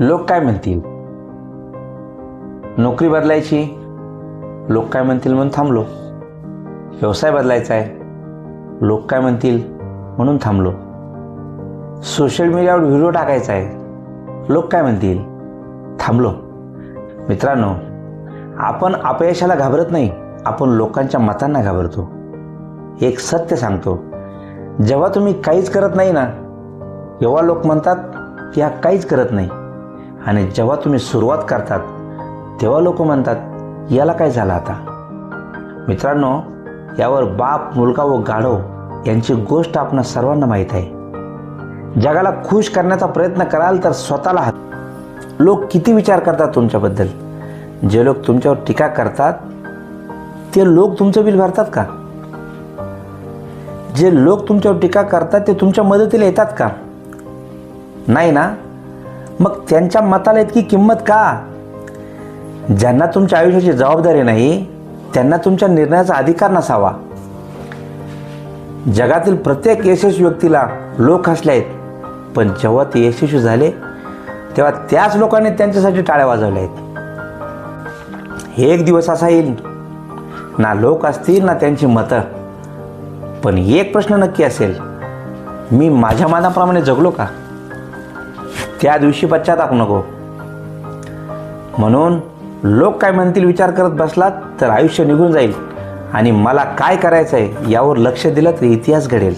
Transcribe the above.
लोक काय म्हणतील, नोकरी बदलायची, लोक काय म्हणतील म्हणून थांबलो. व्यवसाय बदलायचा आहे, लोक काय म्हणतील म्हणून थांबलो. सोशल मीडियावर व्हिडिओ टाकायचा आहे, लोक काय म्हणतील, थांबलो. मित्रांनो, आपण अपयशाला घाबरत नाही, आपण लोकांच्या मतांना घाबरतो. एक सत्य सांगतो, जेव्हा तुम्ही काहीच करत नाही ना, तेव्हा लोक म्हणतात की हा काहीच करत नाही. आणि जेव्हा तुम्ही सुरुवात करतात तेव्हा लोक म्हणतात याला काय झालं आता. मित्रांनो, यावर बाप, मुलगा व गाढव यांची गोष्ट आपणा सर्वांना माहीत आहे. जगाला खुश करण्याचा प्रयत्न कराल तर स्वतःला लोक किती विचार करतात तुमच्याबद्दल. जे लोक तुमच्यावर टीका करतात ते लोक तुमचं बिल भरतात का? जे लोक तुमच्यावर टीका करतात ते तुमच्या मदतीला येतात का? नाही ना. मग त्यांच्या मताला इतकी किंमत का? ज्यांना तुमच्या आयुष्याची जबाबदारी नाही त्यांना तुमच्या निर्णयाचा अधिकार नसावा. जगातील प्रत्येक यशस्वी व्यक्तीला लोक हसले आहेत, पण जेव्हा ते यशस्वी झाले तेव्हा त्याच लोकांनी त्यांच्यासाठी टाळ्या वाजवल्या आहेत. हे एक दिवस असा येईल, ना लोक असतील ना त्यांची मतं, पण एक प्रश्न नक्की असेल, मी माझ्या मनाप्रमाणे जगलो का? त्या दिवशी पश्चाताप नको. म्हणून लोक काय म्हणतील विचार करत बसलात तर आयुष्य निघून जाईल, आणि मला काय करायचं आहे यावर लक्ष दिलं तर इतिहास घडेल.